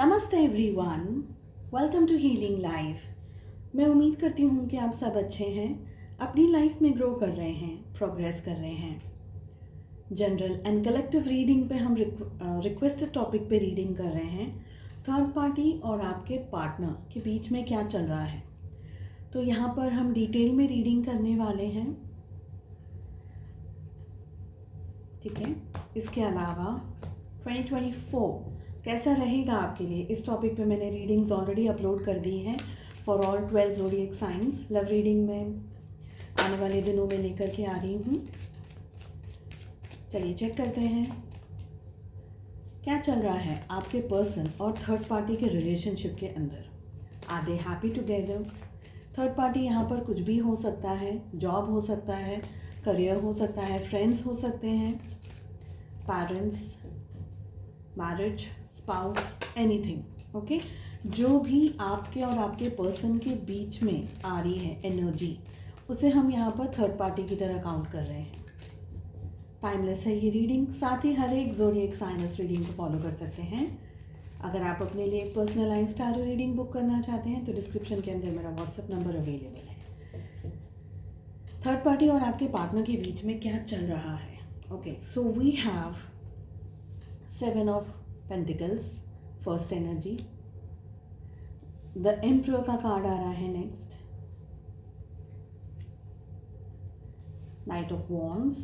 नमस्ते everyone, welcome to healing life. मैं उम्मीद करती हूँ कि आप सब अच्छे हैं, अपनी लाइफ में ग्रो कर रहे हैं, प्रोग्रेस कर रहे हैं। जनरल एंड कलेक्टिव रीडिंग पे हम रिक्वेस्टेड टॉपिक पे रीडिंग कर रहे हैं। थर्ड पार्टी और आपके पार्टनर के बीच में क्या चल रहा है, तो यहाँ पर हम डिटेल में रीडिंग करने वाले हैं। ठीक है, इसके अलावा 2024 कैसा रहेगा आपके लिए, इस टॉपिक पे मैंने रीडिंग्स ऑलरेडी अपलोड कर दी हैं for all 12 zodiac science. Love reading में आने वाले दिनों में लेकर के आ रही हूँ। चलिए चेक करते हैं क्या चल रहा है आपके पर्सन और थर्ड पार्टी के रिलेशनशिप के अंदर। Are they happy together? Third party यहाँ पर कुछ भी हो सकता है, जॉब हो सकता है, करियर हो सकता है, फ्रेंड्स हो सकते हैं, parents, marriage, spouse, anything. Okay, जो भी आपके और आपके पर्सन के बीच में आ रही है एनर्जी, उसे हम यहाँ पर थर्ड पार्टी की तरह काउंट कर रहे हैं। टाइमलेस है ये रीडिंग, साथ ही हर एक ज़ोडिएक साइन इस रीडिंग को फॉलो कर सकते हैं। अगर आप अपने लिए एक पर्सनलाइज्ड टैरो रीडिंग बुक करना चाहते हैं तो डिस्क्रिप्शन के अंदर मेरा व्हाट्सएप नंबर अवेलेबल है। थर्ड पार्टी और आपके पार्टनर के बीच में क्या चल रहा है? Okay, so we have 7 of pentacles, first energy. The emperor का कार्ड आ रहा है next. Knight of wands,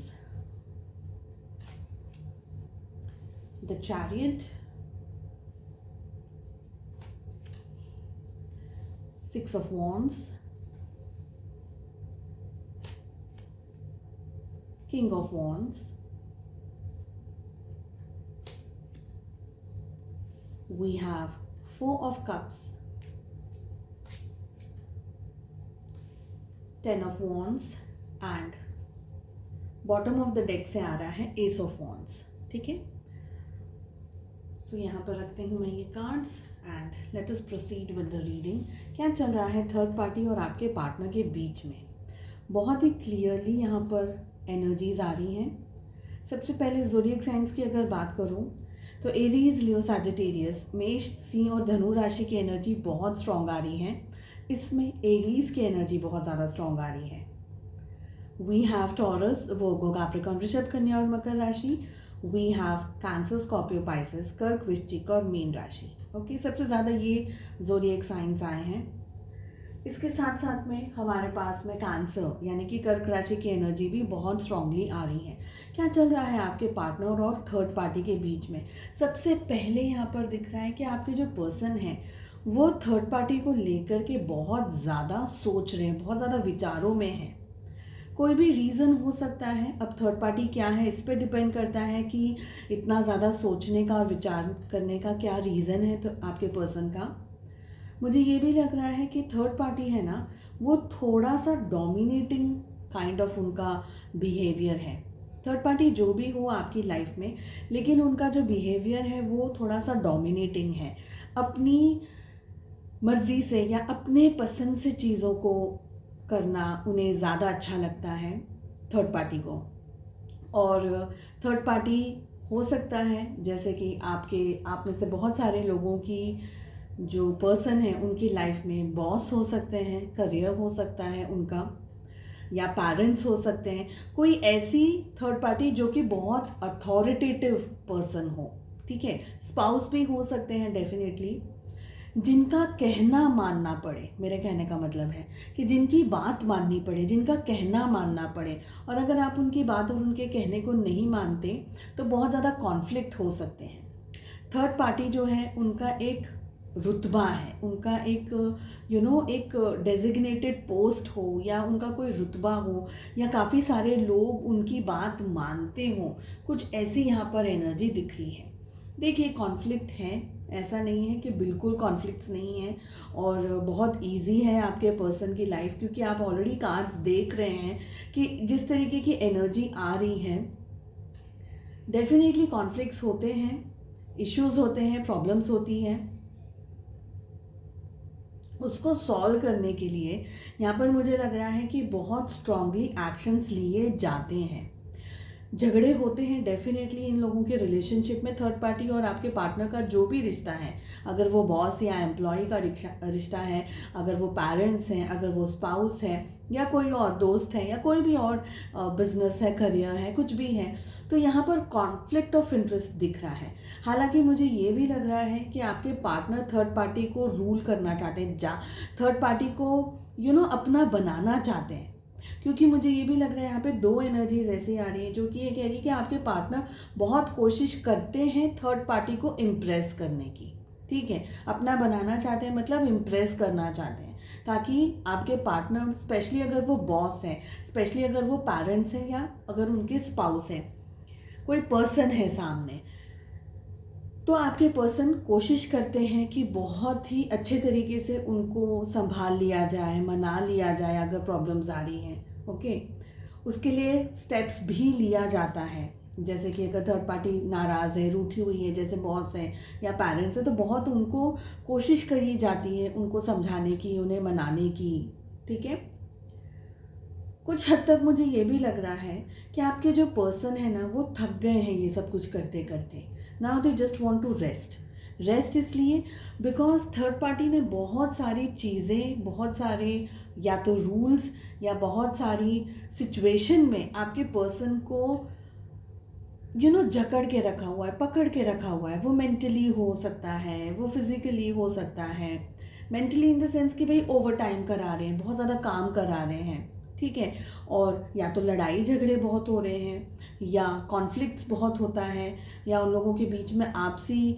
the chariot, 6 of wands, king of wands, we have 4 of cups, 10 of wands and bottom of the deck से आ रहा है ace of wands। ठीक है, सो यहाँ पर रखते हूँ मैं ये cards and let us proceed with the reading. क्या चल रहा है थर्ड पार्टी और आपके पार्टनर के बीच में? बहुत ही क्लियरली यहाँ पर एनर्जीज आ रही हैं। सबसे पहले ज़ोडिएक साइंस की अगर बात करूँ तो एरीज, लियो, सैजिटेरियस, मेष, सिंह और धनु राशि की एनर्जी बहुत स्ट्रॉन्ग आ रही है। इसमें एरीज की एनर्जी बहुत ज़्यादा स्ट्रॉन्ग आ रही है। We have Taurus, Virgo, Capricorn, वृषभ, कन्या और मकर राशि। We have Cancer, Scorpio, Pisces, कर्क, वृश्चिक और मीन राशि। ओके, सबसे ज़्यादा ये ज़ोडिएक साइंस आए हैं। इसके साथ साथ में हमारे पास में कैंसर यानी कि कर्क राशि की एनर्जी भी बहुत स्ट्रांगली आ रही है। क्या चल रहा है आपके पार्टनर और थर्ड पार्टी के बीच में? सबसे पहले यहाँ पर दिख रहा है कि आपके जो पर्सन है वो थर्ड पार्टी को लेकर के बहुत ज़्यादा सोच रहे हैं, बहुत ज़्यादा विचारों में हैं। कोई भी रीज़न हो सकता है, अब थर्ड पार्टी क्या है इस पर डिपेंड करता है कि इतना ज़्यादा सोचने का और विचार करने का क्या रीज़न है तो आपके पर्सन का। मुझे ये भी लग रहा है कि थर्ड पार्टी है ना, वो थोड़ा सा डोमिनेटिंग काइंड ऑफ उनका बिहेवियर है। थर्ड पार्टी जो भी हो आपकी लाइफ में, लेकिन उनका जो बिहेवियर है वो थोड़ा सा डोमिनेटिंग है। अपनी मर्जी से या अपने पसंद से चीज़ों को करना उन्हें ज़्यादा अच्छा लगता है थर्ड पार्टी को। और थर्ड पार्टी हो सकता है जैसे कि आप में से बहुत सारे लोगों की जो पर्सन है उनकी लाइफ में बॉस हो सकते हैं, करियर हो सकता है उनका, या पेरेंट्स हो सकते हैं। कोई ऐसी थर्ड पार्टी जो कि बहुत अथॉरिटेटिव पर्सन हो। ठीक है, स्पाउस भी हो सकते हैं डेफिनेटली, जिनका कहना मानना पड़े। मेरे कहने का मतलब है कि जिनकी बात माननी पड़े, जिनका कहना मानना पड़े। और अगर आप उनकी बात और उनके कहने को नहीं मानते तो बहुत ज़्यादा कॉन्फ्लिक्ट हो सकते हैं। थर्ड पार्टी जो है उनका एक रुतबा है, उनका एक एक डेजिग्नेटेड पोस्ट हो या उनका कोई रुतबा हो या काफ़ी सारे लोग उनकी बात मानते हों, कुछ ऐसी यहाँ पर एनर्जी दिख रही है। देखिए, कॉन्फ्लिक्ट है, ऐसा नहीं है कि बिल्कुल कॉन्फ्लिक्ट्स नहीं है और बहुत इजी है आपके पर्सन की लाइफ, क्योंकि आप ऑलरेडी कार्ड्स देख रहे हैं कि जिस तरीके की एनर्जी आ रही है डेफिनेटली कॉन्फ्लिक्ट्स होते हैं, इश्यूज होते हैं, प्रॉब्लम्स होती हैं। उसको सॉल्व करने के लिए यहाँ पर मुझे लग रहा है कि बहुत स्ट्रांगली एक्शंस लिए जाते हैं। झगड़े होते हैं डेफिनेटली इन लोगों के रिलेशनशिप में, थर्ड पार्टी और आपके पार्टनर का जो भी रिश्ता है, अगर वो बॉस या एम्प्लॉय का रिश्ता है, अगर वो पेरेंट्स हैं, अगर वो स्पाउस है, या कोई और दोस्त है, या कोई भी और बिजनेस है, करियर है, कुछ भी है, तो यहाँ पर कॉन्फ्लिक्ट ऑफ इंटरेस्ट दिख रहा है। हालांकि मुझे ये भी लग रहा है कि आपके पार्टनर थर्ड पार्टी को रूल करना चाहते हैं, थर्ड पार्टी को अपना बनाना चाहते हैं, क्योंकि मुझे ये भी लग रहा है यहाँ पे दो एनर्जीज ऐसी आ रही हैं जो कि ये कह रही है कि आपके पार्टनर बहुत कोशिश करते हैं थर्ड पार्टी को इम्प्रेस करने की, ठीक है, अपना बनाना चाहते हैं, मतलब इम्प्रेस करना चाहते हैं, ताकि आपके पार्टनर, स्पेशली अगर वो बॉस है, स्पेशली अगर वो पेरेंट्स हैं, या अगर उनके स्पाउस हैं, कोई पर्सन है सामने, तो आपके पर्सन कोशिश करते हैं कि बहुत ही अच्छे तरीके से उनको संभाल लिया जाए, मना लिया जाए अगर प्रॉब्लम्स आ रही हैं, ओके। उसके लिए स्टेप्स भी लिया जाता है, जैसे कि अगर थर्ड पार्टी नाराज़ है, रूठी हुई है, जैसे बॉस है या पेरेंट्स है, तो बहुत उनको कोशिश करी जाती है उनको समझाने की, उन्हें मनाने की, ठीक है। कुछ हद तक मुझे ये भी लग रहा है कि आपके जो पर्सन है ना, वो थक गए हैं ये सब कुछ करते करते। Now they just want to rest इसलिए बिकॉज थर्ड पार्टी ने बहुत सारी चीज़ें, बहुत सारे या तो रूल्स या बहुत सारी सिचुएशन में आपके पर्सन को जकड़ के रखा हुआ है, पकड़ के रखा हुआ है। वो मेंटली हो सकता है, वो फिजिकली हो सकता है। मेंटली इन द सेंस कि भाई ओवर टाइम करा रहे हैं, बहुत ज़्यादा काम करा रहे हैं, ठीक है, और या तो लड़ाई झगड़े बहुत हो रहे हैं, या कॉन्फ्लिक्ट्स बहुत होता है, या उन लोगों के बीच में आपसी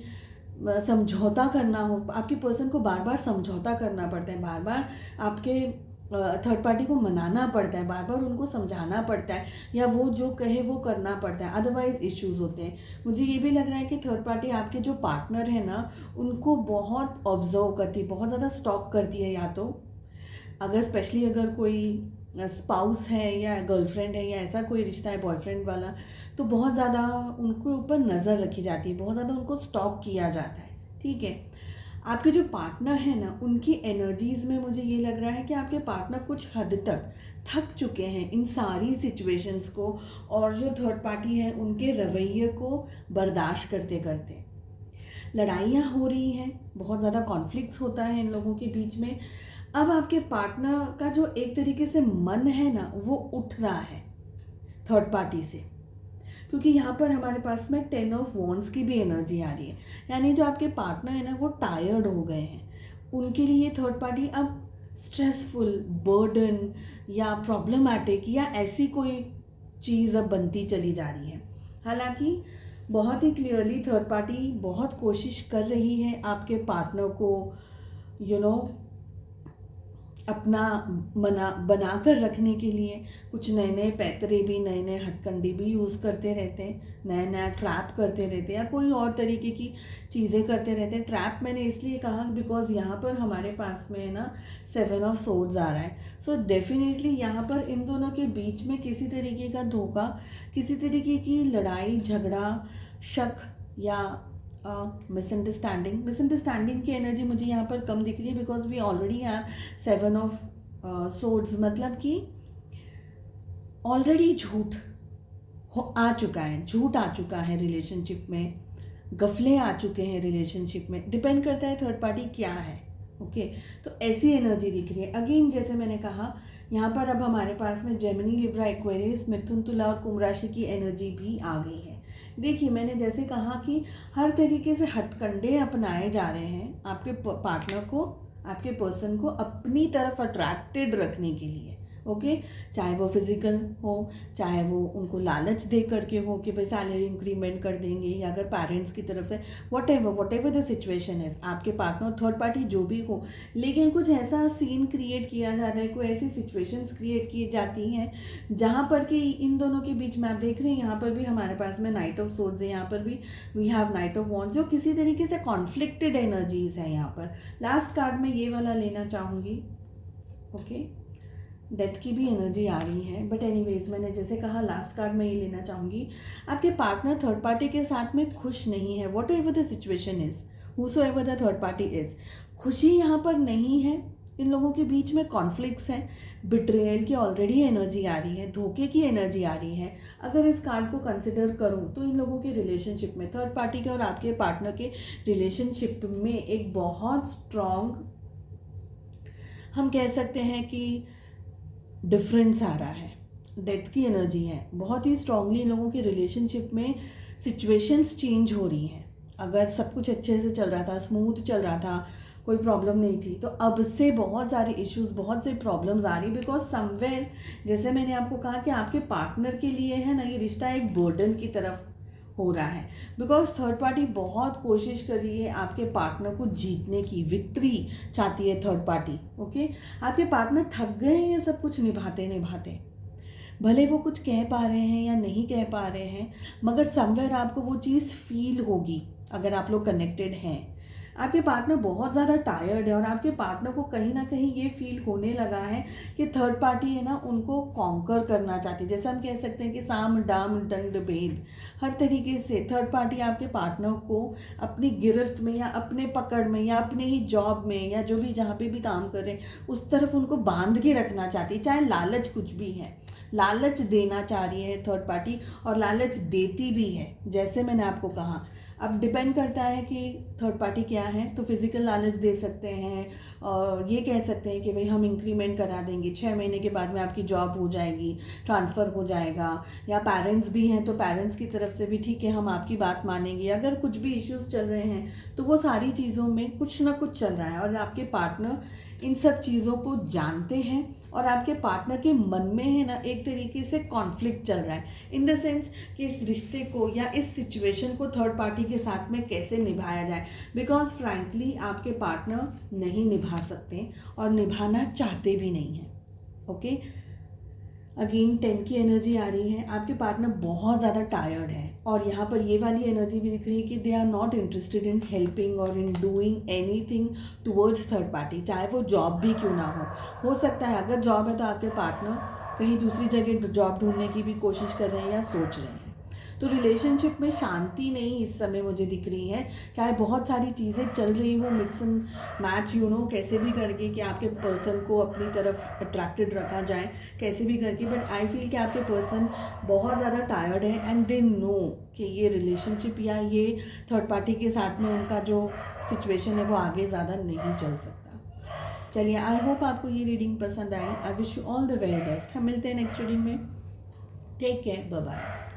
समझौता करना हो, आपके पर्सन को बार बार समझौता करना पड़ता है, बार बार आपके थर्ड पार्टी को मनाना पड़ता है, बार बार उनको समझाना पड़ता है, या वो जो कहे वो करना पड़ता है, अदरवाइज इश्यूज होते हैं। मुझे ये भी लग रहा है कि थर्ड पार्टी आपके जो पार्टनर है ना, उनको बहुत ऑब्जर्व करती है, बहुत ज़्यादा स्टॉक करती है, या तो अगर स्पेशली अगर कोई स्पाउस है या गर्लफ्रेंड है या ऐसा कोई रिश्ता है बॉयफ्रेंड वाला, तो बहुत ज़्यादा उनके ऊपर नज़र रखी जाती है, बहुत ज़्यादा उनको स्टॉक किया जाता है, ठीक है। आपके जो पार्टनर है ना, उनकी एनर्जीज़ में मुझे ये लग रहा है कि आपके पार्टनर कुछ हद तक थक चुके हैं इन सारी सिचुएशंस को, और जो थर्ड पार्टी है उनके रवैये को बर्दाश्त करते करते। लड़ाइयाँ हो रही हैं, बहुत ज़्यादा कॉन्फ्लिक्ट्स होता है इन लोगों के बीच में। अब आपके पार्टनर का जो एक तरीके से मन है ना, वो उठ रहा है थर्ड पार्टी से, क्योंकि यहाँ पर हमारे पास में 10 ऑफ वॉन्ड्स की भी एनर्जी आ रही है, यानी जो आपके पार्टनर है ना, वो टायर्ड हो गए हैं। उनके लिए थर्ड पार्टी अब स्ट्रेसफुल, बर्डन या प्रॉब्लमैटिक या ऐसी कोई चीज़ अब बनती चली जा रही है। हालांकि बहुत ही क्लियरली थर्ड पार्टी बहुत कोशिश कर रही है आपके पार्टनर को अपना बनाकर रखने के लिए। कुछ नए नए पैतरे भी, नए नए हथकंडे भी यूज़ करते रहते हैं, नया नया ट्रैप करते रहते हैं, या कोई और तरीके की चीज़ें करते रहते हैं। ट्रैप मैंने इसलिए कहा बिकॉज यहाँ पर हमारे पास में है ना 7 ऑफ सोर्ड्स आ रहा है। सो डेफिनेटली यहाँ पर इन दोनों के बीच में किसी तरीके का धोखा, किसी तरीके की लड़ाई झगड़ा, शक या मिसअंडरस्टैंडिंग की एनर्जी मुझे यहाँ पर कम दिख रही है, because we already have 7 of swords, मतलब कि ऑलरेडी झूठ आ चुका है, झूठ आ चुका है रिलेशनशिप में, गफले आ चुके हैं रिलेशनशिप में। डिपेंड करता है थर्ड पार्टी क्या है, ओके। तो ऐसी एनर्जी दिख रही है। अगेन जैसे मैंने कहा, यहाँ पर अब हमारे पास में जेमिनी, लिब्रा, एक्वेरियस, मिथुन, तुला और कुंभ राशि की एनर्जी भी आ गई है। देखिए, मैंने जैसे कहा कि हर तरीके से हथकंडे अपनाए जा रहे हैं आपके पार्टनर को, आपके पर्सन को अपनी तरफ अट्रैक्टेड रखने के लिए, ओके। चाहे वो फिजिकल हो, चाहे वो उनको लालच दे करके हो कि भाई सैलरी इंक्रीमेंट कर देंगे, या अगर पेरेंट्स की तरफ से वट एवर द सिचुएशन है, आपके पार्टनर थर्ड पार्टी जो भी हो, लेकिन कुछ ऐसा सीन क्रिएट किया जाता है, कोई ऐसी सिचुएशंस क्रिएट की जाती हैं जहाँ पर कि इन दोनों के बीच में आप देख रहे हैं, यहाँ पर भी हमारे पास में नाइट ऑफ सोर्ड्स है, यहाँ पर भी we have knight of wands, जो किसी तरीके से कॉन्फ्लिक्टेड एनर्जीज है। यहाँ पर लास्ट कार्ड में ये वाला लेना चाहूँगी, ओके। डेथ की भी एनर्जी आ रही है, बट एनीवेज मैंने जैसे कहा लास्ट कार्ड में ये लेना चाहूँगी, आपके पार्टनर थर्ड पार्टी के साथ में खुश नहीं है। What ever the situation is, whosoever the third party is, खुशी यहाँ पर नहीं है, इन लोगों के बीच में कॉन्फ्लिक्ट्स हैं, बिट्रेयल की ऑलरेडी एनर्जी आ रही है, धोखे की एनर्जी आ रही है। अगर इस कार्ड को कंसिडर करूं तो इन लोगों के रिलेशनशिप में, थर्ड पार्टी के और आपके पार्टनर के रिलेशनशिप में एक बहुत स्ट्रॉन्ग, हम कह सकते हैं कि डिफरेंस आ रहा है। डेथ की एनर्जी है, बहुत ही स्ट्रांगली इन लोगों के रिलेशनशिप में सिचुएशंस चेंज हो रही हैं। अगर सब कुछ अच्छे से चल रहा था, स्मूथ चल रहा था, कोई प्रॉब्लम नहीं थी, तो अब से बहुत सारे इश्यूज, बहुत से प्रॉब्लम्स आ रही, बिकॉज समवेयर, जैसे मैंने आपको कहा कि आपके पार्टनर के लिए है ना, ये रिश्ता एक बर्डन की तरफ हो रहा है। बिकॉज थर्ड पार्टी बहुत कोशिश कर रही है आपके पार्टनर को जीतने की, विक्ट्री चाहती है थर्ड पार्टी। ओके, आपके पार्टनर थक गए हैं ये सब कुछ निभाते निभाते, भले वो कुछ कह पा रहे हैं या नहीं कह पा रहे हैं, मगर समवेयर आपको वो चीज़ फील होगी अगर आप लोग कनेक्टेड हैं। आपके पार्टनर बहुत ज़्यादा टायर्ड है और आपके पार्टनर को कहीं ना कहीं ये फील होने लगा है कि थर्ड पार्टी है ना, उनको कॉन्कर करना चाहती है। जैसे हम कह सकते हैं कि साम दाम दंड भेद, हर तरीके से थर्ड पार्टी आपके पार्टनर को अपनी गिरफ्त में या अपने पकड़ में या अपने ही जॉब में या जो भी जहाँ पे भी काम कर रहे हैं उस तरफ उनको बांध के रखना चाहती है, चाहे लालच कुछ भी है। लालच देना चाह रही है थर्ड पार्टी और लालच देती भी है, जैसे मैंने आपको कहा। अब डिपेंड करता है कि थर्ड पार्टी क्या है, तो फिजिकल लालच दे सकते हैं, और ये कह सकते हैं कि भाई हम इंक्रीमेंट करा देंगे, 6 महीने के बाद में आपकी जॉब हो जाएगी, ट्रांसफ़र हो जाएगा। या पेरेंट्स भी हैं तो पेरेंट्स की तरफ से भी ठीक है, हम आपकी बात मानेंगे। अगर कुछ भी इश्यूज चल रहे हैं तो वो सारी चीज़ों में कुछ ना कुछ चल रहा है और आपके पार्टनर इन सब चीज़ों को जानते हैं और आपके पार्टनर के मन में है ना एक तरीके से कॉन्फ्लिक्ट चल रहा है, इन द सेंस कि इस रिश्ते को या इस सिचुएशन को थर्ड पार्टी के साथ में कैसे निभाया जाए। बिकॉज फ्रैंकली आपके पार्टनर नहीं निभा सकते और निभाना चाहते भी नहीं हैं। ओके, अगेन 10 की एनर्जी आ रही है, आपके पार्टनर बहुत ज़्यादा टायर्ड है और यहाँ पर ये वाली एनर्जी भी दिख रही है कि they are not interested in helping और in doing anything towards third party, चाहे वो जॉब भी क्यों ना हो सकता है अगर जॉब है तो आपके पार्टनर कहीं दूसरी जगह जॉब ढूंढने की भी कोशिश कर रहे हैं या सोच रहे हैं। तो रिलेशनशिप में शांति नहीं इस समय मुझे दिख रही है, चाहे बहुत सारी चीज़ें चल रही हो, mix and match, you know, कैसे भी करके कि आपके पर्सन को अपनी तरफ अट्रैक्टेड रखा जाए, कैसे भी करके। बट आई फील कि आपके पर्सन बहुत ज़्यादा टायर्ड है एंड दे नो कि ये रिलेशनशिप या ये थर्ड पार्टी के साथ में उनका जो सिचुएशन है वो आगे ज़्यादा नहीं चल सकता। चलिए, आई होप आपको ये रीडिंग पसंद आई। I wish you all the very best. हम मिलते हैं नेक्स्ट रीडिंग में। Take care, bye bye.